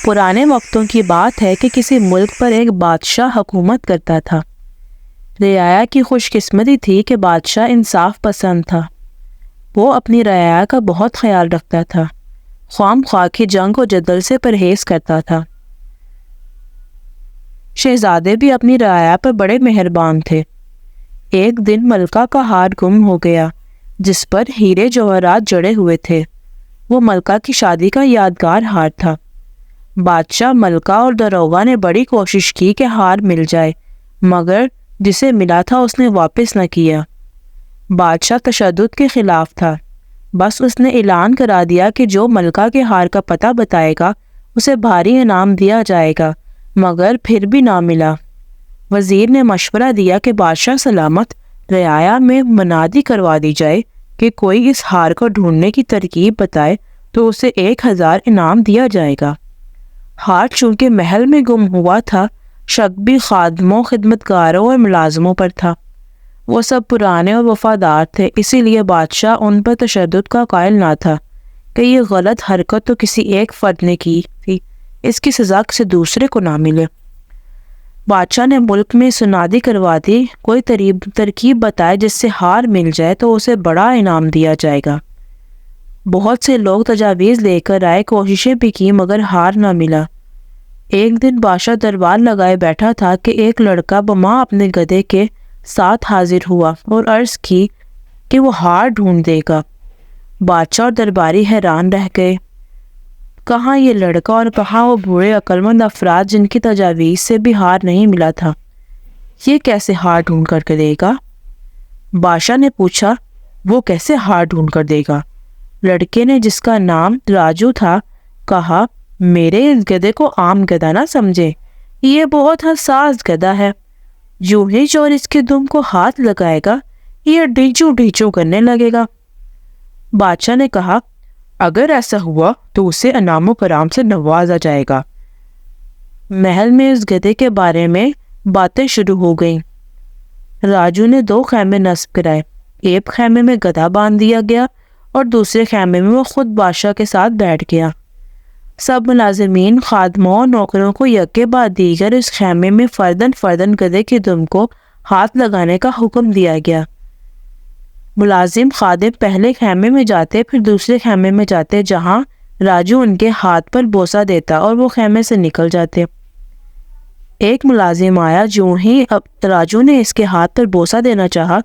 پرانے وقتوں کی بات ہے کہ کسی ملک پر ایک بادشاہ حکومت کرتا تھا۔ رعایا کی خوش قسمتی تھی کہ بادشاہ انصاف پسند تھا۔ وہ اپنی رعایا کا بہت خیال رکھتا تھا، خواہ مخواہ کی جنگ و جدل سے پرہیز کرتا تھا۔ شہزادے بھی اپنی رعایا پر بڑے مہربان تھے۔ ایک دن ملکہ کا ہار گم ہو گیا جس پر ہیرے جواہرات جڑے ہوئے تھے۔ وہ ملکہ کی شادی کا یادگار ہار تھا۔ بادشاہ، ملکہ اور داروغہ نے بڑی کوشش کی کہ ہار مل جائے، مگر جسے ملا تھا اس نے واپس نہ کیا۔ بادشاہ تشدد کے خلاف تھا، بس اس نے اعلان کرا دیا کہ جو ملکہ کے ہار کا پتہ بتائے گا اسے بھاری انعام دیا جائے گا، مگر پھر بھی نہ ملا۔ وزیر نے مشورہ دیا کہ بادشاہ سلامت رعایا میں منادی کروا دی جائے کہ کوئی اس ہار کو ڈھونڈنے کی ترکیب بتائے تو اسے 1000 انعام دیا جائے گا۔ ہار چونکہ محل میں گم ہوا تھا، شک بھی خادموں، خدمتگاروں اور ملازموں پر تھا۔ وہ سب پرانے اور وفادار تھے، اسی لیے بادشاہ ان پر تشدد کا قائل نہ تھا کہ یہ غلط حرکت تو کسی ایک فرد نے کی تھی، اس کی سزا کسی دوسرے کو نہ ملے۔ بادشاہ نے ملک میں سنادی کروا دی، کوئی ترکیب بتائے جس سے ہار مل جائے تو اسے بڑا انعام دیا جائے گا۔ بہت سے لوگ تجاویز لے کر آئے، کوششیں بھی کی، مگر ہار نہ ملا۔ ایک دن بادشاہ دربار لگائے بیٹھا تھا کہ ایک لڑکا بماں اپنے گدھے کے ساتھ حاضر ہوا اور عرض کی کہ وہ ہار ڈھونڈ دے گا۔ بادشاہ اور درباری حیران رہ گئے، کہاں یہ لڑکا اور کہاں وہ بوڑھے عقلمند افراد جن کی تجاویز سے بھی ہار نہیں ملا تھا؟ یہ کیسے ہار ڈھونڈ کر دے گا؟ بادشاہ نے پوچھا، وہ کیسے ہار ڈھونڈ کر دے گا؟ لڑکے نے، جس کا نام راجو تھا، کہا، میرے اس گدھے کو عام گدھا نہ سمجھے، یہ بہت حساس گدھا ہے۔ یوں ہی چور اس کے دم کو ہاتھ لگائے گا یہ ڈھیچو ڈھیچو کرنے لگے گا۔ بادشاہ نے کہا، اگر ایسا ہوا تو اسے انعام و کرام سے نوازا جائے گا۔ محل میں اس گدھے کے بارے میں باتیں شروع ہو گئیں۔ راجو نے 2 خیمے نصب کرائے، ایک خیمے میں گدھا باندھ دیا گیا اور دوسرے خیمے میں وہ خود بادشاہ کے ساتھ بیٹھ گیا۔ سب ملازمین، خادموں اور نوکروں کو یکے بعد دیگر اس خیمے میں فرداً گدھے کے دم کو ہاتھ لگانے کا حکم دیا گیا۔ ملازم خادم پہلے خیمے میں جاتے، پھر دوسرے خیمے میں جاتے جہاں راجو ان کے ہاتھ پر بوسہ دیتا، اور وہ خیمے سے نکل جاتے۔ ایک ملازم آیا، جو ہی راجو نے اس کے ہاتھ پر بوسہ دینا چاہا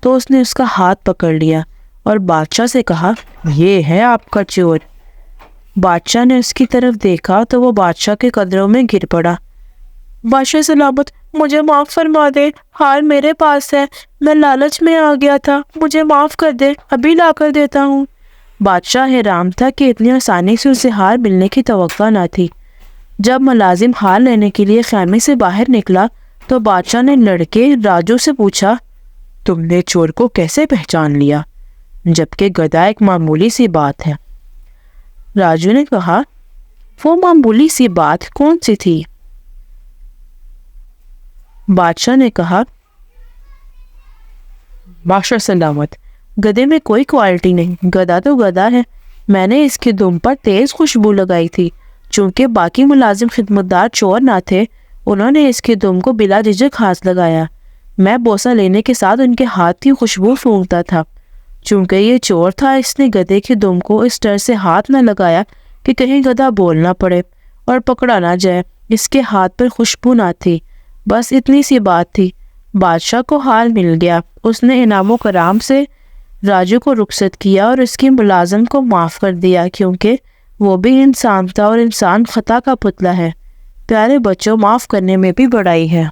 تو اس نے اس کا ہاتھ پکڑ لیا اور بادشاہ سے کہا، یہ ہے آپ کا چور۔ بادشاہ نے اس کی طرف دیکھا تو وہ بادشاہ کے قدموں میں گر پڑا۔ بادشاہ سلامت، مجھے معاف فرما دے، ہار میرے پاس ہے، میں لالچ میں آ گیا تھا، مجھے معاف کر دے، ابھی لا کر دیتا ہوں۔ بادشاہ حیران تھا کہ اتنی آسانی سے اسے ہار ملنے کی توقع نہ تھی۔ جب ملازم ہار لینے کے لیے خیمے سے باہر نکلا تو بادشاہ نے لڑکے راجو سے پوچھا، تم نے چور کو کیسے پہچان لیا جبکہ گدھا ایک معمولی سی بات ہے؟ راجو نے کہا، وہ معمولی سی بات کون سی تھی؟ بادشاہ نے کہا، بادشاہ سلامت، گدھے میں کوئی کوالٹی نہیں، گدھا تو گدھا ہے۔ میں نے اس کے دم پر تیز خوشبو لگائی تھی، چونکہ باقی ملازم خدمتدار چور نہ تھے، انہوں نے اس کے دم کو بلا جھجک ہاتھ لگایا۔ میں بوسہ لینے کے ساتھ ان کے ہاتھ کی خوشبو سونگھتا تھا۔ چونکہ یہ چور تھا، اس نے گدھے کے دم کو اس طرح سے ہاتھ نہ لگایا کہ کہیں گدھا بولنا پڑے اور پکڑا نہ جائے۔ اس کے ہاتھ پر خوشبو نہ تھی، بس اتنی سی بات تھی۔ بادشاہ کو ہار مل گیا۔ اس نے انعام و کرام سے راجو کو رخصت کیا اور اس کی ملازم کو معاف کر دیا، کیونکہ وہ بھی انسان تھا اور انسان خطا کا پتلا ہے۔ پیارے بچوں، معاف کرنے میں بھی بڑائی ہے۔